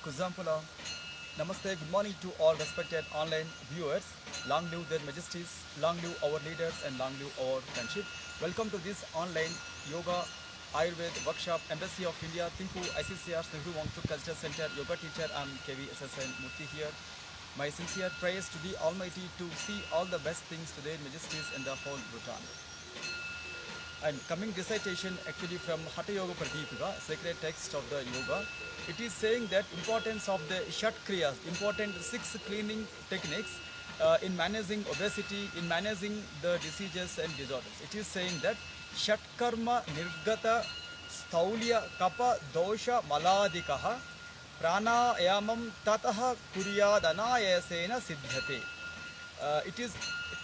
Kuzampula. Namaste, good morning to all respected online viewers. Long live their majesties, long live our leaders, and long live our friendship. Welcome to this online yoga Ayurveda workshop, Embassy of India, Thimpu, ICCR, Nehru Wangchuk Culture Center, yoga teacher. I'm KVSSN Murthy here. My sincere prayers to the Almighty to see all the best things to their majesties in the whole Bhutan. And coming recitation actually from Hatha Yoga Pradipika, sacred text of the yoga, it is saying that importance of the Shat Kriyas, important six cleaning techniques in managing obesity, in managing the diseases and disorders. It is saying that Shat Karma Nirgata Staulya Kapa Dosha Maladikaha Pranayamam Tataha Kuryadanayasena Siddhate. It is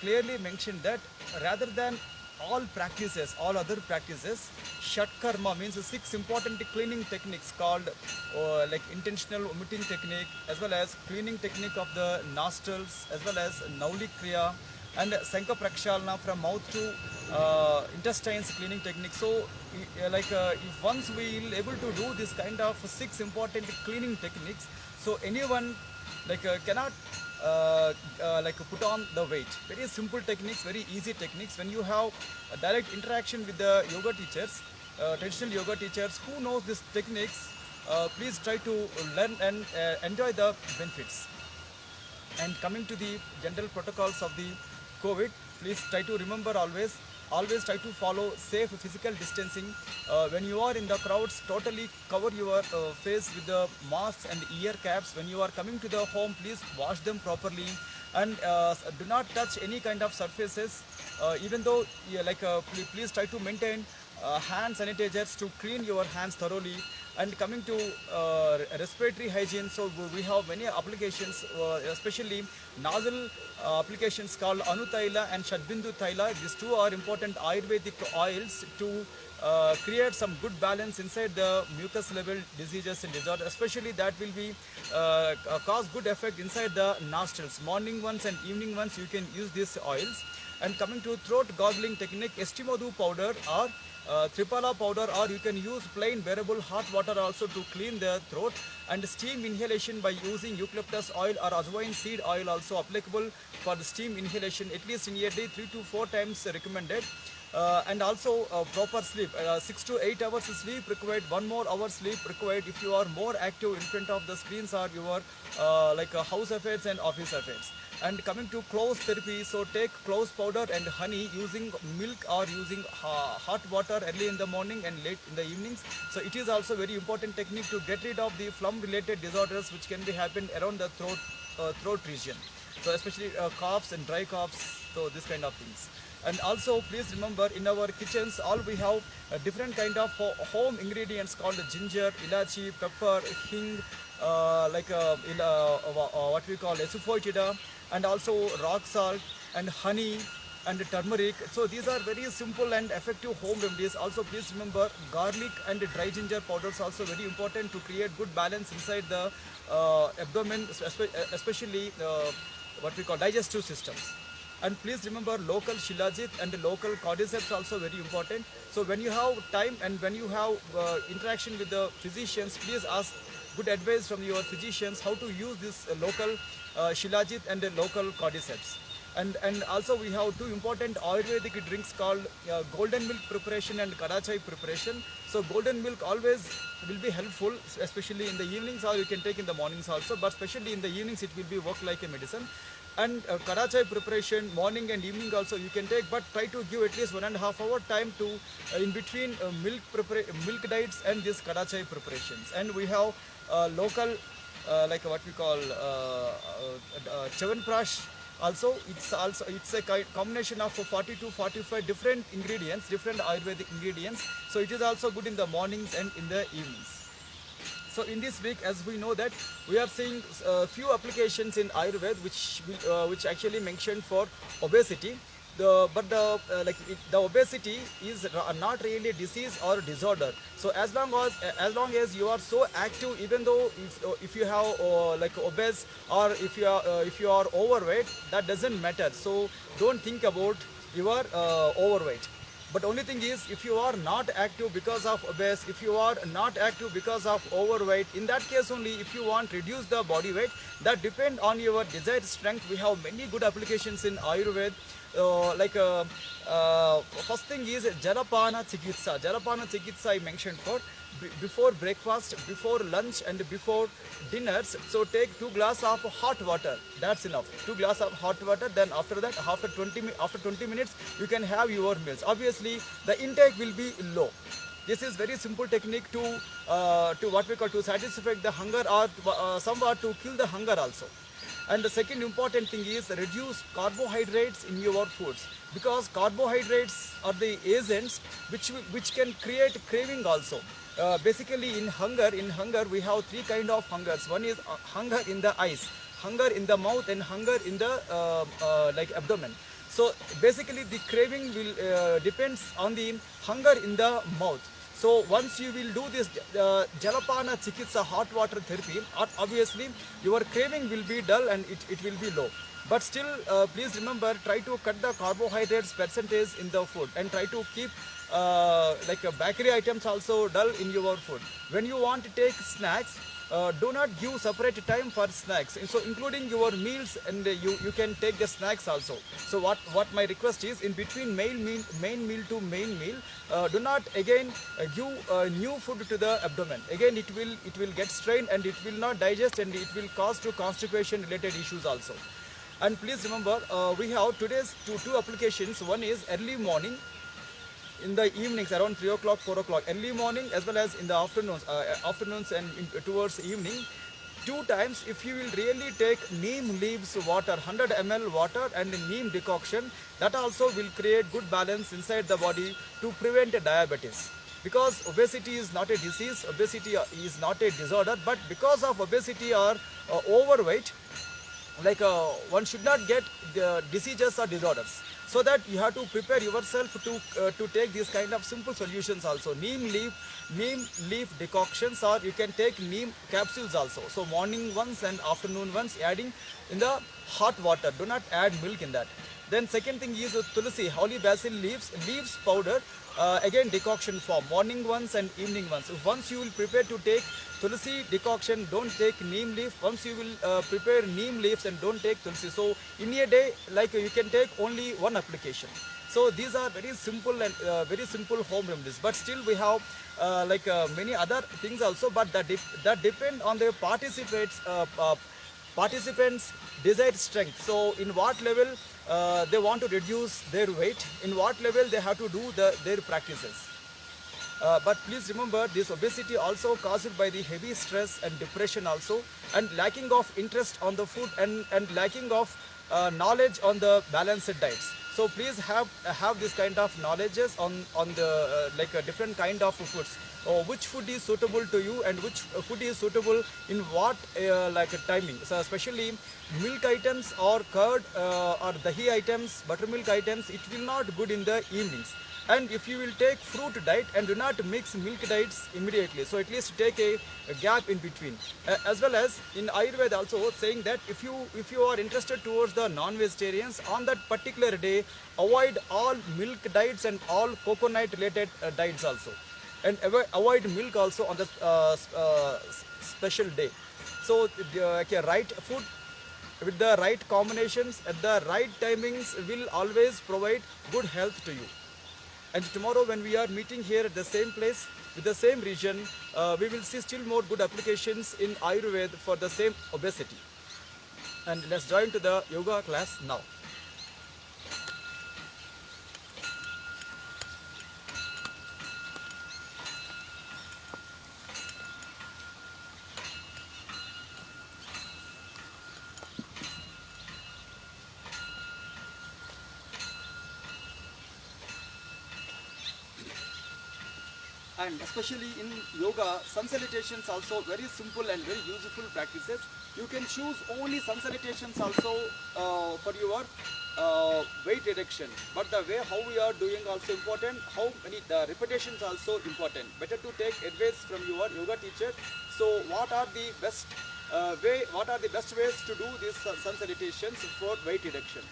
clearly mentioned that rather than all other practices, Shat Karma means six important cleaning techniques called like intentional vomiting technique, as well as cleaning technique of the nostrils, as well as Nauli Kriya and Sanka Prakshalna from mouth to intestines cleaning technique. So, if once we will able to do this kind of six important cleaning techniques, so anyone cannot put on the weight. Very simple techniques, very easy techniques. When you have a direct interaction with the yoga teachers, traditional yoga teachers who knows these techniques, please try to learn and enjoy the benefits. And coming to the general protocols of the COVID, please try to remember always try to follow safe physical distancing. When you are in the crowds, totally cover your face with the masks and ear caps. When you are coming to the home, please wash them properly and do not touch any kind of surfaces. Even though, please try to maintain hand sanitizers to clean your hands thoroughly. And coming to respiratory hygiene, so we have many applications, especially nozzle applications called Anutaila and Shadbindu Thaila. These two are important Ayurvedic oils to create some good balance inside the mucus level diseases and disorders. Especially that will be cause good effect inside the nostrils. Morning ones and evening ones you can use these oils. And coming to throat gargling technique, Estimodu powder or Tripala powder, or you can use plain bearable hot water also to clean the throat, and steam inhalation by using eucalyptus oil or ajwain seed oil also applicable for the steam inhalation, at least in a day 3 to 4 times recommended. And also proper sleep, 6 to 8 hours sleep required, 1 more hour sleep required if you are more active in front of the screens or your house affairs and office affairs. And coming to cloves therapy, so take cloves powder and honey using milk or using hot water early in the morning and late in the evenings. So it is also very important technique to get rid of the phlegm related disorders which can be happen around the throat region. So especially coughs and dry coughs, so this kind of things. And also please remember, in our kitchens all we have different kind of home ingredients called ginger, ilachi, pepper, hing, what we call esophageida, and also rock salt and honey and turmeric. So these are very simple and effective home remedies. Also please remember, garlic and dry ginger powders also very important to create good balance inside the abdomen, especially what we call digestive systems. And please remember, local shilajit and local cordyceps also very important. So when you have time and when you have interaction with the physicians, please ask good advice from your physicians how to use this local shilajit and local cordyceps. And also we have two important Ayurvedic drinks called golden milk preparation and Kadachai preparation. So golden milk always will be helpful, especially in the evenings, or you can take in the mornings also, but especially in the evenings it will be work like a medicine. And Kadachai preparation morning and evening also you can take, but try to give at least 1.5 hour time to in between milk diets and this Kadachai preparations. And we have local what we call Chavanprash. Also it's a combination of 40 to 45 different ingredients, different Ayurvedic ingredients. So it is also good in the mornings and in the evenings. So in this week, as we know that we are seeing few applications in Ayurveda which actually mentioned for obesity. The obesity is not really disease or disorder. So as long as you are so active, even though if you have obese, or if you are overweight, that doesn't matter. So don't think about your overweight. But only thing is, if you are not active because of obese, if you are not active because of overweight, in that case only, if you want reduce the body weight, that depend on your desired strength. We have many good applications in Ayurveda. Like first thing is Jalapana Chikitsa. Jalapana Chikitsa I mentioned for before breakfast, before lunch, and before dinners. So take 2 glass of hot water. That's enough. 2 glass of hot water. Then after that, after 20 minutes, you can have your meals. Obviously, the intake will be low. This is very simple technique to what we call to satisfy the hunger, or somewhat to kill the hunger also. And the second important thing is reduce carbohydrates in your foods, because carbohydrates are the agents which can create craving also. Basically, in hunger we have three kind of hungers. One is hunger in the eyes, hunger in the mouth, and hunger in the like abdomen. So basically, the craving will depends on the hunger in the mouth. So once you will do this Jalapana Chikitsa hot water therapy, obviously your craving will be dull and it will be low. But still, please remember, try to cut the carbohydrates percentage in the food, and try to keep like bakery items also dull in your food. When you want to take snacks, do not give separate time for snacks, and so including your meals, and you can take the snacks also. So what my request is, in between main meal to main meal, do not again give new food to the abdomen. Again it will get strained, and it will not digest, and it will cause to constipation related issues also. And please remember, we have today's two applications. One is early morning, in the evenings around 3 o'clock, 4 o'clock, early morning, as well as in the afternoons and towards evening. Two times, if you will really take neem leaves water, 100 ml water, and neem decoction, that also will create good balance inside the body to prevent diabetes. Because obesity is not a disease, obesity is not a disorder, but because of obesity or overweight, like one should not get the diseases or disorders. So that you have to prepare yourself to take these kind of simple solutions also. Neem leaf decoctions, or you can take neem capsules also. So morning once and afternoon once, adding in the hot water. Do not add milk in that. Then second thing is tulsi, holy basil leaves powder. Again decoction form, morning once and evening once. Once you will prepare to take tulsi decoction, don't take neem leaf. Once you will prepare neem leaves, and don't take tulsi. So in a day, like you can take only one application. So these are very simple and very simple home remedies. But still we have like many other things also. But that depend on the participants' desired strength. So in what level they want to reduce their weight, in what level they have to do their practices. But please remember, this obesity also caused by the heavy stress and depression also, and lacking of interest on the food, and lacking of knowledge on the balanced diets. So please have this kind of knowledges on the like a different kind of foods. Which food is suitable to you, and which food is suitable in what like timing. So especially milk items or curd or dahi items, buttermilk items, it will not good in the evenings. And if you will take fruit diet, and do not mix milk diets immediately, so at least take a gap in between. As well as in Ayurveda also saying that if you are interested towards the non-vegetarians, on that particular day, avoid all milk diets and all coconut related diets also, and avoid milk also on the special day. So the right food with the right combinations at the right timings will always provide good health to you. And tomorrow when we are meeting here at the same place with the same region, we will see still more good applications in Ayurveda for the same obesity. And let's join to the yoga class now. And especially in yoga, sun salutations also very simple and very useful practices. You can choose only sun salutations also for your weight reduction. But the way how we are doing also important, how many the repetitions also important. Better to take advice from your yoga teacher. So what are the best ways to do these sun salutations for weight reduction?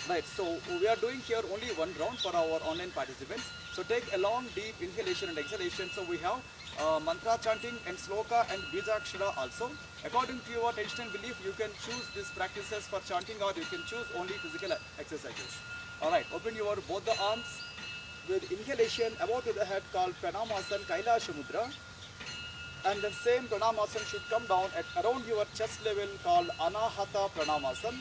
Right, so we are doing here only one round for our online participants. So take a long deep inhalation and exhalation. So we have mantra chanting and sloka and bijakshara also. According to your taste and belief, you can choose these practices for chanting or you can choose only physical exercises. Alright, open your both the arms with inhalation above to the head called Pranamasana Kailasha Mudra. And the same Pranamasana should come down at around your chest level called Anahata Pranamasana.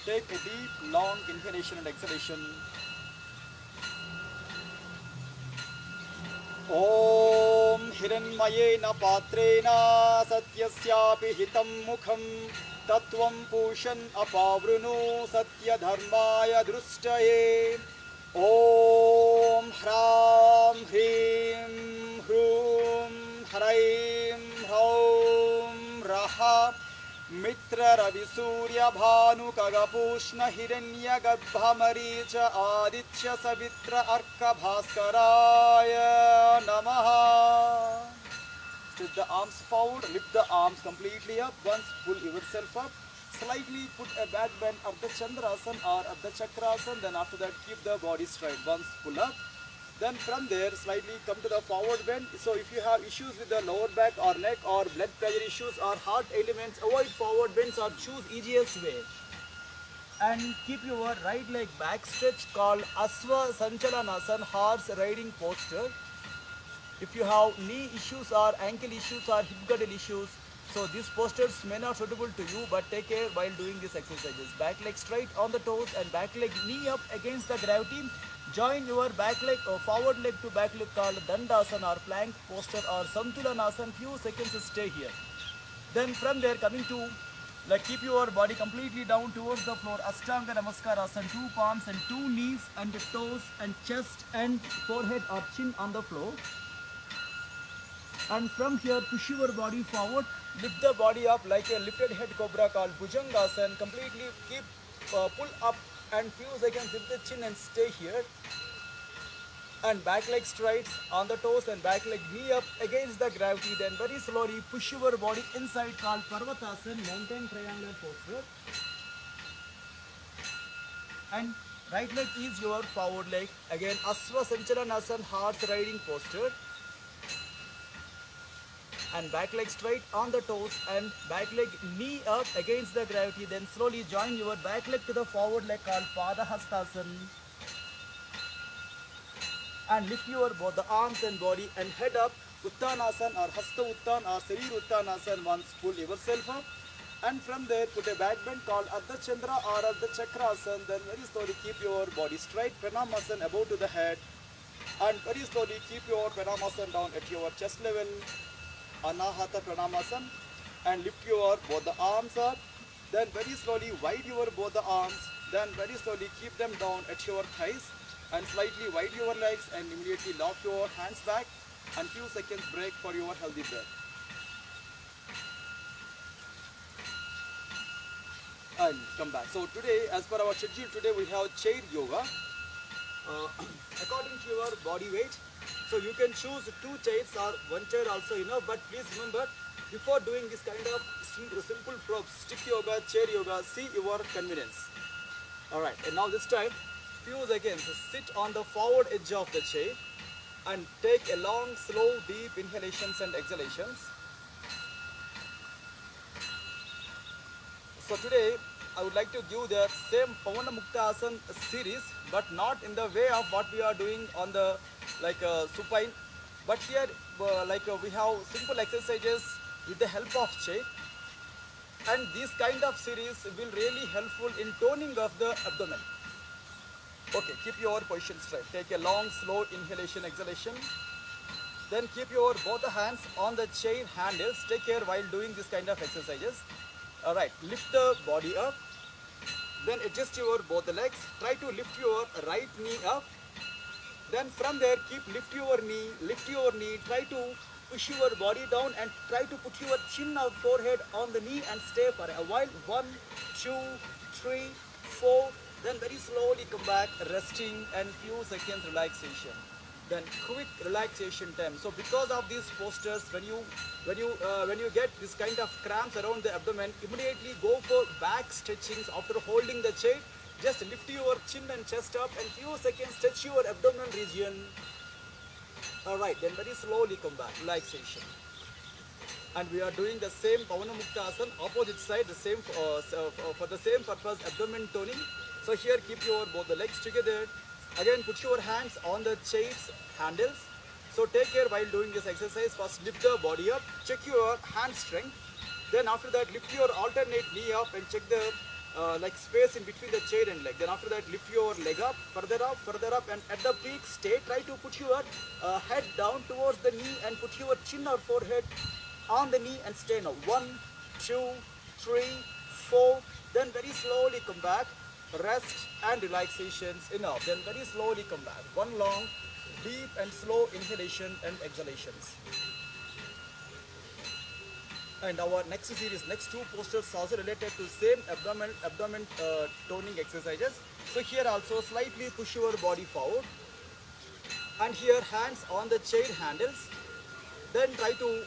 Take a deep, long inhalation and exhalation. Om Hiranmayena Patrena Satyasyapi Hitam Mukham Tattvam Pushan Apavruno Satya Dharmaya Drustaye. Om Hram Hrim Hrum Hraim Hraum Raha Mitra Ravi Surya Bhanu Kagapushna Hiranya Garbha Maricha Aditya Savitra Arka Bhaskaraya Namaha. Stretch the arms forward, lift the arms completely up. Once pull yourself up. Slightly put a back bend of the Chandrasana or of the Chakrasana. Then after that keep the body straight. Once pull up. Then from there slightly come to the forward bend. So if you have issues with the lower back or neck or blood pressure issues or heart ailments, avoid forward bends or choose easiest way. And keep your right leg back stretch called Asva Sanchalanasana, horse riding posture. If you have knee issues or ankle issues or hip girdle issues, so these postures may not suitable to you, but take care while doing these exercises. Back leg straight on the toes and back leg knee up against the gravity. Join your back leg or forward leg to back leg called Dandasana or plank posture or Santulanasana. Few seconds stay here. Then from there coming to keep your body completely down towards the floor. Ashtanga Namaskara, two palms and two knees and the toes and chest and forehead or chin on the floor. And from here push your body forward, lift the body up like a lifted head cobra called Bhujangasana. Completely keep pull up and few seconds lift the chin and stay here. And back leg straight on the toes and back leg knee up against the gravity. Then very slowly push your body inside called Parvatasana, mountain triangular posture. And right leg is your forward leg. Again Asva Sanchalanasana, horse riding posture. And back leg straight on the toes and back leg knee up against the gravity. Then slowly join your back leg to the forward leg called Padahastasana. And lift your both the arms and body and head up, Uttanasana or Hasta Uttan or Sarir Uttanasana. Once pull yourself up. And from there put a back bend called Ardha Chandra or Ardha Chakrasana. Then very slowly keep your body straight, Pranamasana above to the head. And very slowly keep your Pranamasana down at your chest level. Anahata Pranamasana, and lift your both the arms up. Then very slowly wide your both the arms. Then very slowly keep them down at your thighs and slightly wide your legs and immediately lock your hands back and few seconds break for your healthy breath. And come back. So today, as per our schedule, today we have chair yoga. According to your body weight. So you can choose 2 chairs or 1 chair also enough, but please remember, before doing this kind of simple props, stick yoga, chair yoga, see your convenience. Alright, and now this time, few seconds, sit on the forward edge of the chair and take a long, slow, deep inhalations and exhalations. So today, I would like to give the same Pavana Mukta Asana series, but not in the way of what we are doing on the supine, but here we have simple exercises with the help of chair, and this kind of series will really helpful in toning of the abdomen. Okay, keep your position straight. Take a long, slow inhalation, exhalation. Then keep your both the hands on the chair handles. Take care while doing this kind of exercises. Alright, lift the body up. Then adjust your both the legs. Try to lift your right knee up. Then from there lift your knee, try to push your body down and try to put your chin or forehead on the knee and stay for a while. 1, 2, 3, 4. Then very slowly come back, resting and few seconds relaxation. Then quick relaxation time. So because of these postures, when you get this kind of cramps around the abdomen, immediately go for back stretchings after holding the chair. Just lift your chin and chest up and few seconds touch your abdominal region. Alright, then very slowly come back, relaxation. And we are doing the same Pavana Mukta Asana, opposite side, the same for the same purpose, abdomen toning. So here keep your both the legs together. Again put your hands on the chair's handles. So take care while doing this exercise. First lift the body up, check your hand strength. Then after that lift your alternate knee up and check the like space in between the chair and leg. Then after that lift your leg up, further up, and at the peak stay. Try to put your head down towards the knee and put your chin or forehead on the knee and stay now. 1, 2, 3, 4. Then very slowly come back. Rest and relaxations enough. Then very slowly come back. One long, deep and slow inhalation and exhalations. And our next series, next two postures also related to same abdomen toning exercises. So here also slightly push your body forward. And here hands on the chair handles. Then try to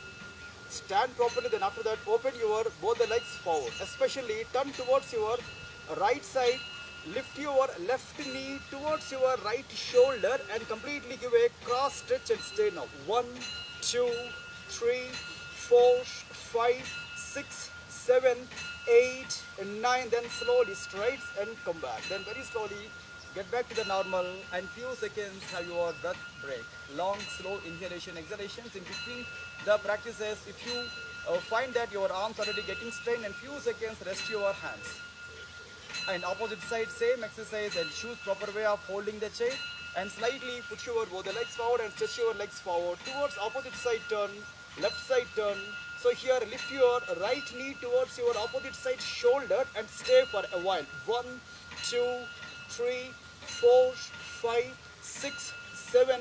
stand properly. Then after that open your both the legs forward. Especially turn towards your right side. Lift your left knee towards your right shoulder and completely give a cross stretch and stay now. 1, 2, 3, 4, 5, 6, 7, 8, and 9. Then slowly straight and come back. Then very slowly get back to the normal and few seconds have your breath break. Long, slow inhalation, exhalations in between the practices. If you find that your arms already getting strained, and few seconds rest your hands. And opposite side same exercise and choose proper way of holding the chair and slightly put your both the legs forward and stretch your legs forward towards opposite side turn, left side turn. So here lift your right knee towards your opposite side shoulder and stay for a while. 1, 2, 3, 4, 5, 6, 7,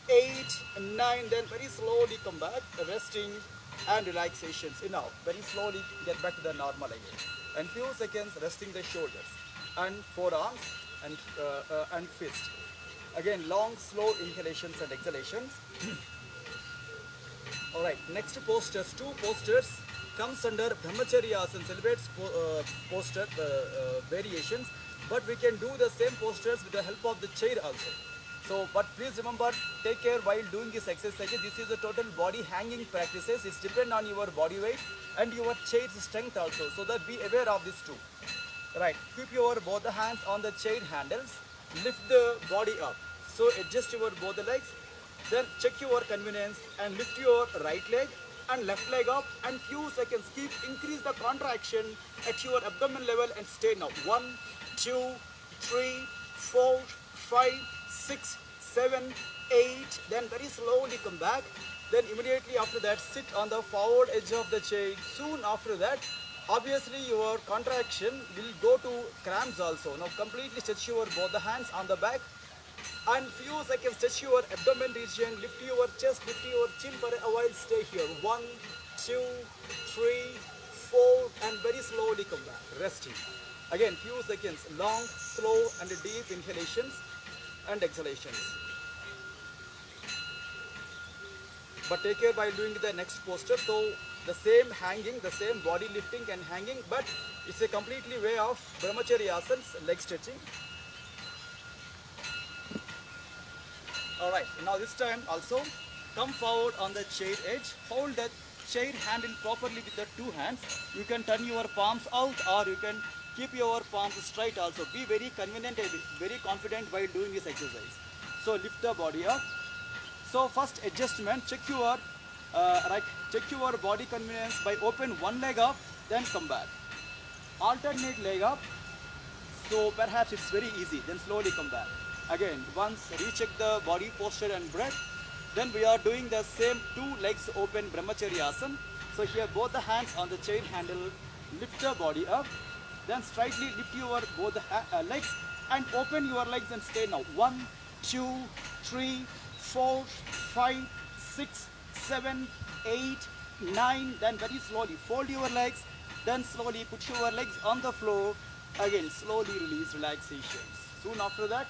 8, 9. Then very slowly come back, resting and relaxations enough. Very slowly get back to the normal again. And few seconds resting the shoulders and forearms and fist. Again long slow inhalations and exhalations. Alright, next postures, two postures comes under Brahmacharya Asana, celebrates posture variations, but we can do the same postures with the help of the chair also. So, but please remember, take care while doing this exercise. This is a total body hanging practices. It's depend on your body weight and your chair's strength also. So that be aware of this too. Right. Keep your both the hands on the chair handles. Lift the body up. So adjust your both the legs. Then check your convenience and lift your right leg and left leg up and few seconds. Increase the contraction at your abdomen level and stay now. 1, 2, 3, 4, 5, 6, 7, 8. Then very slowly come back. Then immediately after that sit on the forward edge of the chair. Soon after that, obviously your contraction will go to cramps also. Now completely stretch your both the hands on the back and few seconds touch your abdomen region. Lift your chest, lift your chin for a while. Stay here. 1, 2, 3, 4, and very slowly come back. Resting. Again few seconds. Long, slow, and deep inhalations and exhalations. But take care while doing the next posture. So the same hanging, the same body lifting and hanging, but it's a completely way of Brahmacharya Asanas, leg stretching. Alright, now this time also come forward on the chair edge. Hold the chair handle properly with the two hands. You can turn your palms out or you can keep your palms straight also. Be very convenient and very confident while doing this exercise. So lift the body up. So first adjustment, check your body convenience by open one leg up, then come back. Alternate leg up. So perhaps it's very easy. Then slowly come back. Again, once recheck the body posture and breath. Then we are doing the same two legs open Brahmacharya Asana. So here both the hands on the chair handle, lift the body up. Then slightly lift your both the legs and open your legs and stay now. 1, 2, 3, 4, 5, 6, 7, 8, 9. Then very slowly fold your legs. Then slowly put your legs on the floor. Again slowly release relaxations. Soon after that,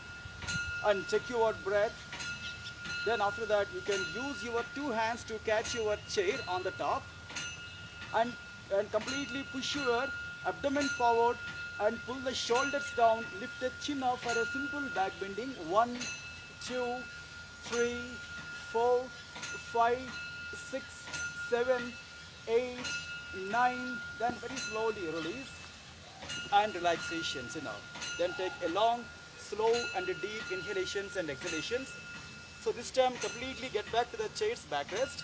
and check your breath. Then after that you can use your two hands to catch your chair on the top and completely push your abdomen forward and pull the shoulders down, lift the chin up for a simple back bending. 1, 2, 3, 4, 5, 6, 7, 8, 9. Then very slowly release and relaxations enough. Then take a long, slow and deep inhalations and exhalations. So this time completely get back to the chair's backrest.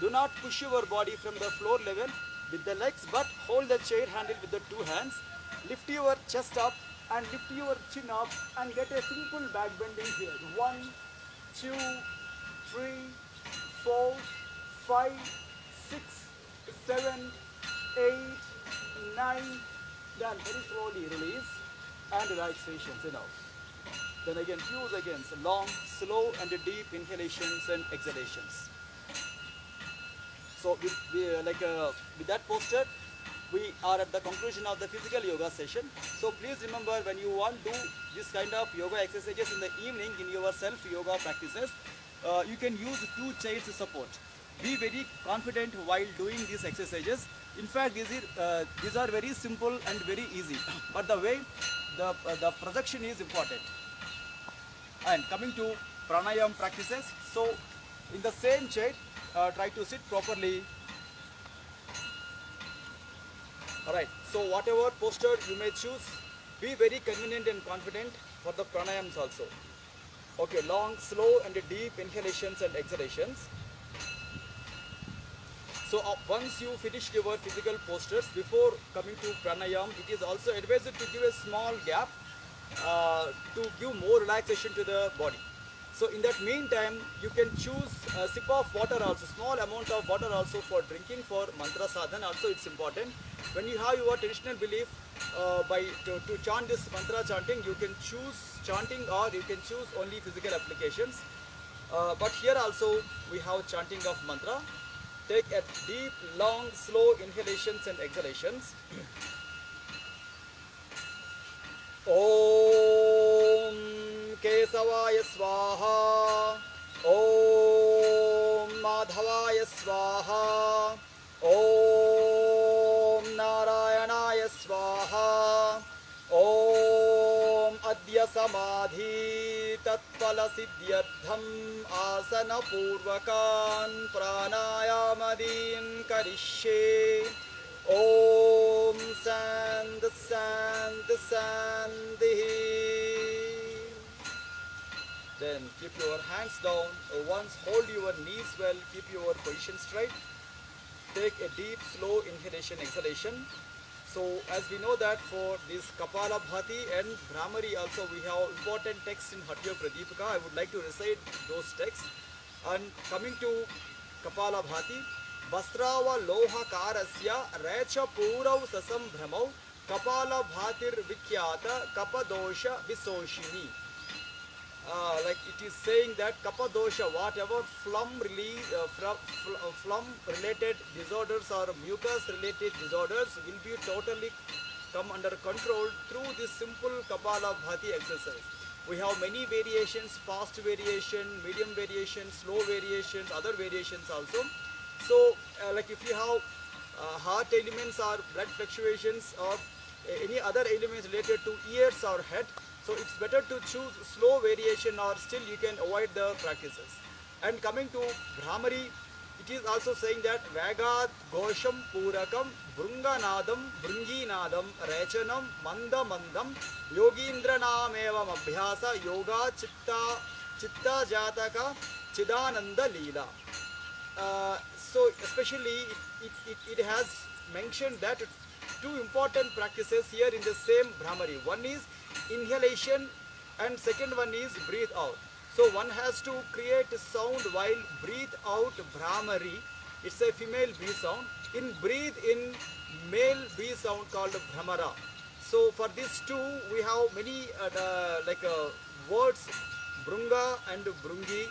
Do not push your body from the floor level with the legs, but hold the chair handle with the two hands. Lift your chest up and lift your chin up and get a simple back bending here. 1, 2, 3, 4, 5, 6, 7, 8, 9. Then very slowly release and relaxations enough. Then again fuse against long, slow and deep inhalations and exhalations. So with that posture, we are at the conclusion of the physical yoga session. So please remember, when you want to do this kind of yoga exercises in the evening in your self yoga practices, you can use 2 chairs support. Be very confident while doing these exercises. In fact, these are very simple and very easy. But the way the projection is important. And coming to pranayam practices, so in the same chair, try to sit properly. Alright, so whatever posture you may choose, be very convenient and confident for the pranayams also. Okay, long, slow and deep inhalations and exhalations. So once you finish your physical postures, before coming to pranayam, it is also advised to give a small gap to give more relaxation to the body. So in that meantime, you can choose a sip of water also, small amount of water also for drinking, for mantra sadhana also it's important. When you have your traditional belief to chant this mantra chanting, you can choose chanting or you can choose only physical applications. But here also we have chanting of mantra. Take a deep, long, slow inhalations and exhalations. Om Kesavaya Swaha, Om Madhavaya Swaha, Om Narayanaya Swaha, Om Adya Samadhi Tatpala Siddhyartham Asana Purvakan Pranayamadin Karishye. Om Sand Sand Sandhi. Then keep your hands down. Once hold your knees well, keep your position straight. Take a deep, slow inhalation, exhalation. So as we know that for this Kapalabhati and Brahmari also we have important texts in Hatya Pradipika. I would like to recite those texts. And coming to Kapalabhati, Vasrava Loha Karasya Recha Purav Sasam Brahmau Kapalabhatir Vikyata Kapadosha Visoshini. Like it is saying that Kapadosha, whatever phlegm related disorders or mucus related disorders will be totally come under control through this simple Kapalabhati exercise. We have many variations, fast variation, medium variation, slow variations, other variations also. So like if you have heart elements or blood fluctuations or any other elements related to ears or head, so it's better to choose slow variation or still you can avoid the practices. And coming to Brahmari, it is also saying that Vagat Gosham Purakam Brunganadam Brunginadam Rechanam Manda Mandam Yogindra Namevam Abhyasa Yoga Chitta Jataka Chidananda Leela. So especially it has mentioned that 2 important practices here in the same Brahmari. One is inhalation and second one is breathe out. So one has to create a sound while breathe out Brahmari. It's a female B sound. In breathe in male B sound called Brahmara. So for these 2 we have many words Brunga and Brungi,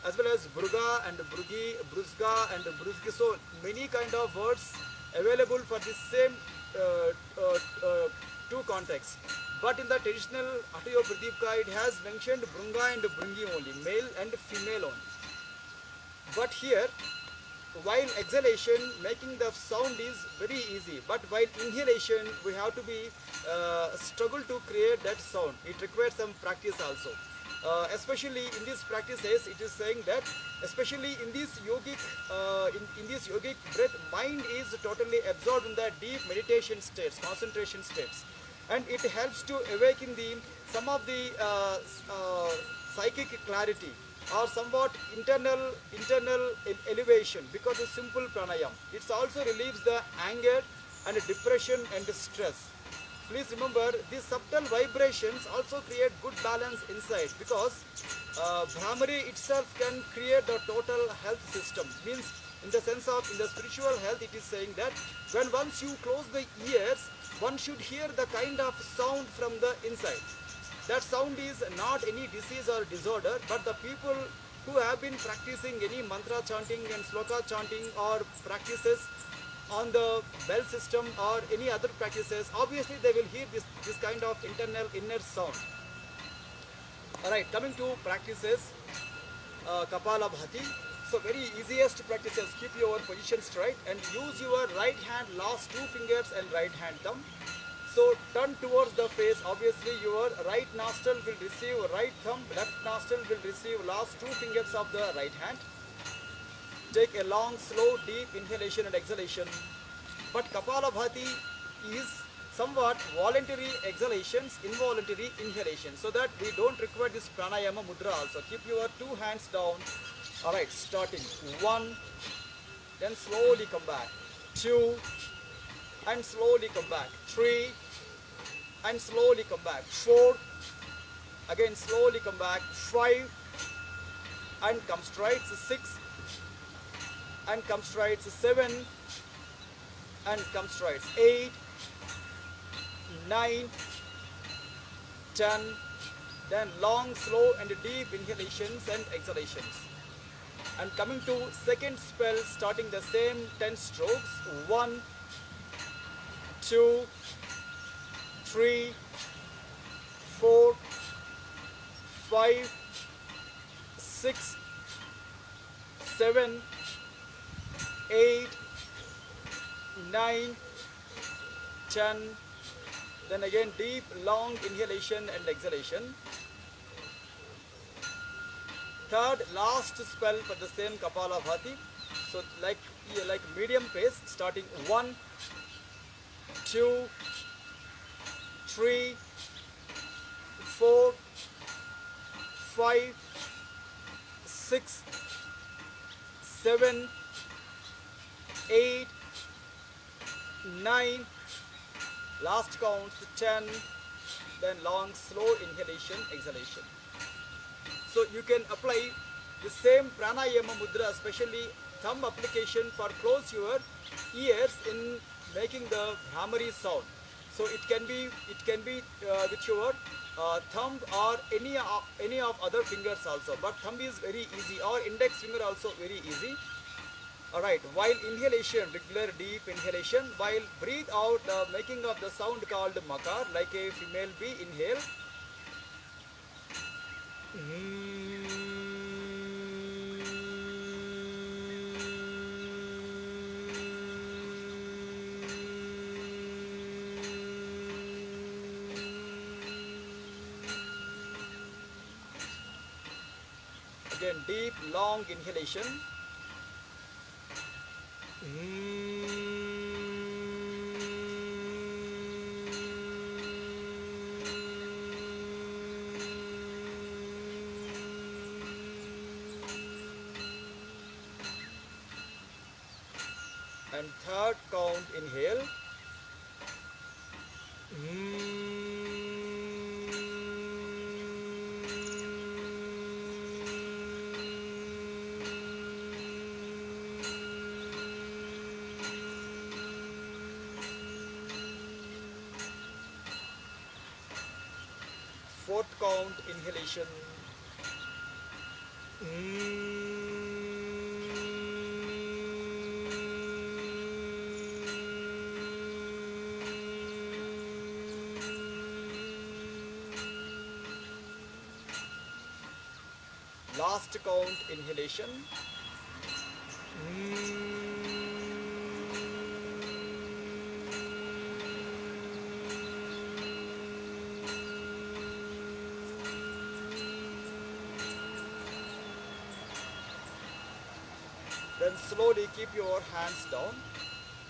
as well as Bruga and Brugi, Brusga and Brusgi. So many kind of words available for the same 2 contexts. But in the traditional Hatya Pradipika, it has mentioned Brunga and Brungi only, male and female only. But here while exhalation, making the sound is very easy, but while inhalation, we have to be struggle to create that sound. It requires some practice also. Especially in these practices, it is saying that, especially in this yogic breath, mind is totally absorbed in the deep meditation states, concentration states, and it helps to awaken the some of the psychic clarity or somewhat internal elevation because of simple pranayam. It also relieves the anger and depression and stress. Please remember, these subtle vibrations also create good balance inside, because Brahmari itself can create the total health system. Means, in the sense of, in the spiritual health, it is saying that when once you close the ears, one should hear the kind of sound from the inside. That sound is not any disease or disorder, but the people who have been practicing any mantra chanting and sloka chanting or practices on the bell system or any other practices, obviously they will hear this kind of internal inner sound. Alright, coming to practices, Kapala Bhati. So very easiest practices, keep your position straight and use your right hand last two fingers and right hand thumb. So turn towards the face. Obviously your right nostril will receive right thumb, left nostril will receive last two fingers of the right hand. Take a long, slow, deep inhalation and exhalation. But Kapalabhati is somewhat voluntary exhalations, involuntary inhalation, so that we don't require this pranayama mudra also. Keep your two hands down. Alright, starting 1, then slowly come back, 2, and slowly come back, 3, and slowly come back, 4, again slowly come back, 5, and come straight, 6, and come straight, 7, and come straight, 8, 9, 10, then long, slow and deep inhalations and exhalations. And coming to second spell, starting the same 10 strokes, 1, 2, 3, 4, 5, 6, 7, 8, 9, 10, then again deep long inhalation and exhalation. Third last spell for the same Kapalabhati. So like medium pace, starting 1, 2, 3, 4, 5, 6, 7, 8, 9, last count 10, then long slow inhalation, exhalation. So you can apply the same pranayama mudra, especially thumb application, for close your ears in making the Brahmari sound. So it can be with your thumb or any of other fingers also, but thumb is very easy, or index finger also very easy. Alright, while inhalation, regular deep inhalation, while breathe out, making of the sound called makar, like a female bee, inhale. Again, deep, long inhalation. And third count, inhale. Fourth count, inhalation. Last count, inhalation. Then slowly keep your hands down.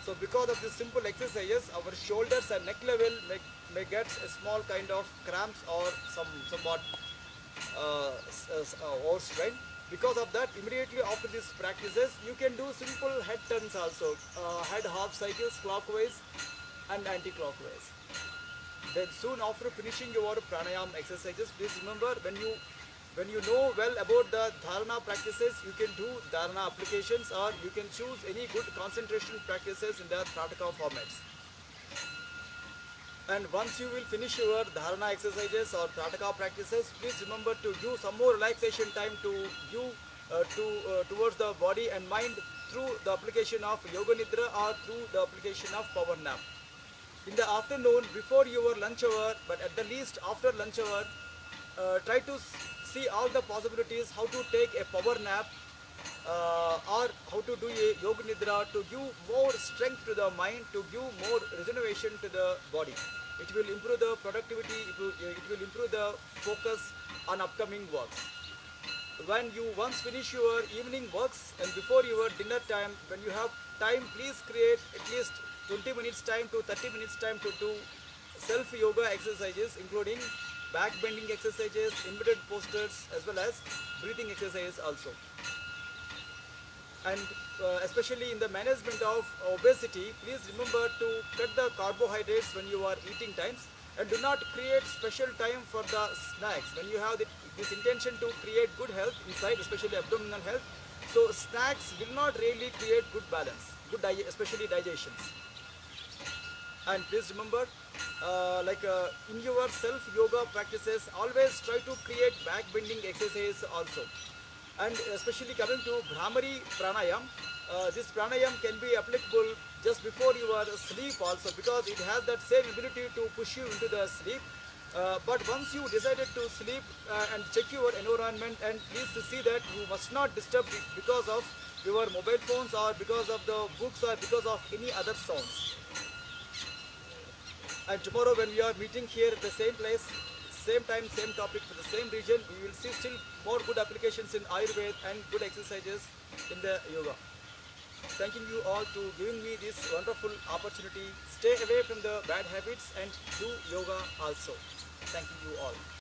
So because of these simple exercises, our shoulders and neck level may get a small kind of cramps or somewhat overstrain. Because of that, immediately after these practices, you can do simple head turns also, head half cycles clockwise and anti-clockwise. Then soon after finishing your pranayama exercises, please remember when you know well about the dharana practices, you can do dharana applications or you can choose any good concentration practices in the Trataka formats. And once you will finish your dharana exercises or Trataka practices, please remember to give some more relaxation time to you towards the body and mind through the application of yoga nidra or through the application of power nap. In the afternoon, before your lunch hour, but at the least after lunch hour, try to see all the possibilities how to take a power nap or how to do a yoga nidra to give more strength to the mind, to give more regeneration to the body. It will improve the productivity, it will improve the focus on upcoming works. When you once finish your evening works and before your dinner time, when you have time, please create at least 20 minutes time to 30 minutes time to do self yoga exercises, including back bending exercises, inverted postures, as well as breathing exercises also. And especially in the management of obesity, please remember to cut the carbohydrates when you are eating times and do not create special time for the snacks when you have this intention to create good health inside, especially abdominal health. So snacks will not really create good balance, especially digestions. And please remember, in your self yoga practices, always try to create back bending exercise also. And especially coming to Brahmari pranayam, this pranayam can be applicable just before your sleep also, because it has that same ability to push you into the sleep. But once you decided to sleep and check your environment, and please to see that you must not disturb it because of your mobile phones or because of the books or because of any other sounds. And tomorrow when we are meeting here at the same place, same time, same topic for the same region, we will see still more good applications in Ayurveda and good exercises in the yoga. Thanking you all to giving me this wonderful opportunity. Stay away from the bad habits and do yoga also. Thank you all.